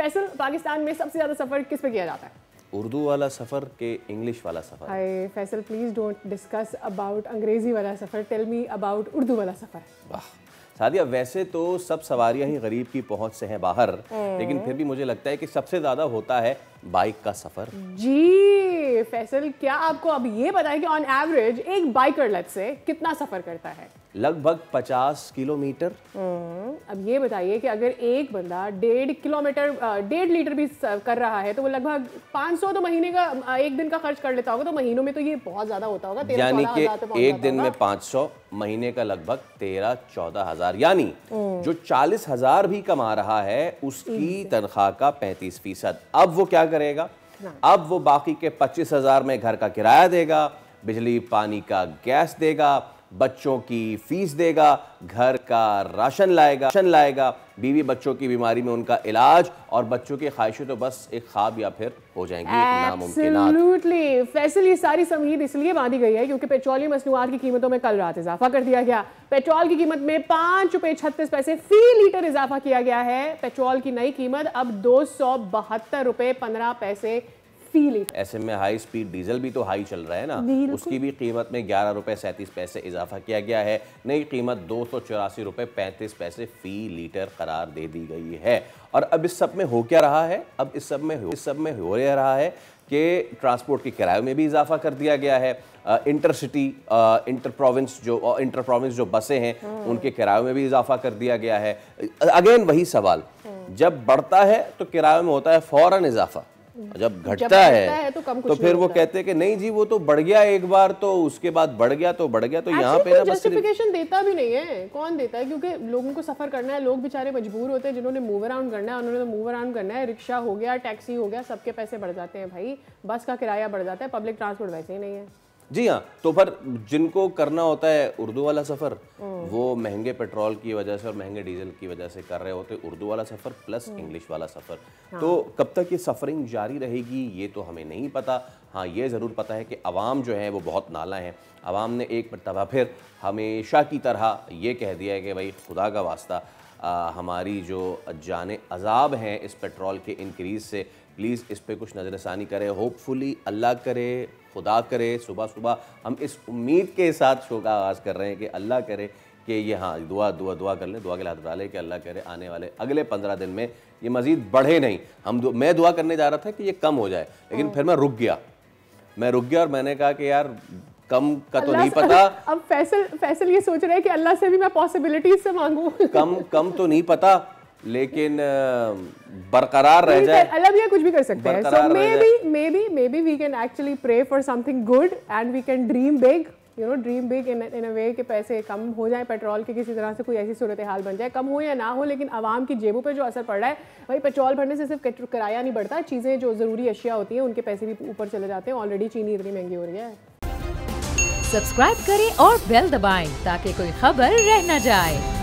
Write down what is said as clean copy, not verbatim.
फैसल, पाकिस्तान में सबसे ज्यादा सफर किस पे किया जाता है? उर्दू वाला सफर के इंग्लिश वाला सफर? Hi Faisal, please don't discuss about अंग्रेजी वाला सफर, टेल मी अबाउट उर्दू वाला सफर। वाह सादिया, वैसे तो सब सवारियां ही गरीब की पहुंच से हैं बाहर, लेकिन फिर भी मुझे लगता है कि सबसे ज्यादा होता है बाइक का सफर। जी फैसल, क्या आपको अब ये पता है कि ऑन एवरेज एक बाइकर लेट्स से कितना सफर करता है? लगभग 50 किलोमीटर। अब ये बताइए कि अगर एक बंदा 1.5 किलोमीटर 1.5 लीटर भी कर रहा है तो वो लगभग 500 तो महीने का एक दिन का खर्च कर लेता होगा, तो महीनों में तो ये बहुत ज्यादा होता होगा। यानी कि एक दिन में 500, महीने का लगभग 13-14 हजार, यानी जो 40,000 भी कमा रहा है उसकी तनख्वाह का 35%। अब वो क्या करेगा? अब वो बाकी के 25,000 में घर का किराया देगा, बिजली पानी का गैस देगा, बच्चों की फीस देगा, घर का राशन लाएगा, बीवी बच्चों की बीमारी में उनका इलाज, और बच्चों की ख्वाहिशें तो बस एक ख्वाब या फिर हो जाएंगी नामुमकिनात। एब्सोल्युटली फैसल, ये सारी समहीद इसलिए बांधी गई है क्योंकि पेट्रोलियम मसनूआत की कीमतों में कल रात इजाफा कर दिया गया। पेट्रोल की कीमत में 5 रुपए 36 पैसे फी लीटर इजाफा किया गया है। पेट्रोल की नई कीमत अब 272 रुपए 15 पैसे फी लीटर। ऐसे में हाई स्पीड डीजल भी तो हाई चल रहा है ना, उसकी भी कीमत में 11 रुपए 37 पैसे इजाफा किया गया है। नई कीमत 284 रुपए 35 पैसे फी लीटर करार दे दी गई है। और अब इस सब में हो क्या रहा है? अब इस सब में हो रहा है कि ट्रांसपोर्ट के किराए में भी इजाफा कर दिया गया है। इंटरसिटी इंटर प्रोविंस जो बसें हैं उनके किराए में भी इजाफा कर दिया गया है। अगेन वही सवाल, जब बढ़ता है तो किराए में होता है फौरन इजाफा, जब घटता है तो फिर वो कहते हैं कि नहीं जी वो तो बढ़ गया एक बार, तो उसके बाद बढ़ गया तो यहाँ पे ना जस्टिफिकेशन देता भी नहीं है। कौन देता है? क्योंकि लोगों को सफर करना है, लोग बेचारे मजबूर होते हैं, जिन्होंने मूव अराउंड करना है उन्होंने मूव अराउंड करना है। रिक्शा हो गया, टैक्सी हो गया, सबके पैसे बढ़ जाते हैं भाई, बस का किराया बढ़ जाता है, पब्लिक ट्रांसपोर्ट वैसे ही नहीं है। जी हाँ, तो पर जिनको करना होता है उर्दू वाला सफ़र, वो महंगे पेट्रोल की वजह से और महंगे डीजल की वजह से कर रहे होते उर्दू वाला सफ़र प्लस इंग्लिश वाला सफ़र। तो कब तक ये सफ़रिंग जारी रहेगी ये तो हमें नहीं पता। हाँ ये ज़रूर पता है कि अवाम जो है वो बहुत नाला है। अवाम ने एक मरतबा फिर हमेशा की तरह ये कह दिया है कि भाई खुदा का वास्ता हमारी जो जाने अजाब हैं इस पेट्रोल के इंक्रीज़ से, प्लीज़ इस पर कुछ नज़रसानी करें। होपफुली अल्लाह करे, खुदा करे, सुबह सुबह हम इस उम्मीद के साथ शो का आगाज़ कर रहे हैं कि अल्लाह करे कि ये हाँ दुआ कर लें, दुआ के हाथ डालें कि अल्लाह करे आने वाले अगले 15 दिन में ये मज़ीद बढ़े नहीं। मैं दुआ करने जा रहा था कि ये कम हो जाए, लेकिन फिर मैं रुक गया और मैंने कहा कि यार कम का तो नहीं पता। अब फैसल ये सोच रहे हैं कि अल्लाह से भी मैं पॉसिबिलिटीज से मांगू। कम तो नहीं पता, लेकिन बरकरार रह जाए। अल्लाह भी कुछ भी कर सकते हैं। So maybe we can actually pray for something good and we can dream big, dream big in a way कि पैसे कम हो जाए पेट्रोल के, किसी तरह से कोई ऐसी सूरत हाल बन जाए, कम हो या ना हो, लेकिन आवाम की जेबों पे जो असर पड़ रहा है भाई, पेट्रोल भरने से सिर्फ किराया नहीं बढ़ता, चीज़ें जो ज़रूरी अशिया होती हैं उनके पैसे भी ऊपर चले जाते हैं। ऑलरेडी चीनी इतनी महंगी हो रही है। सब्सक्राइब करें और बेल दबाएं ताकि कोई खबर रह न जाए।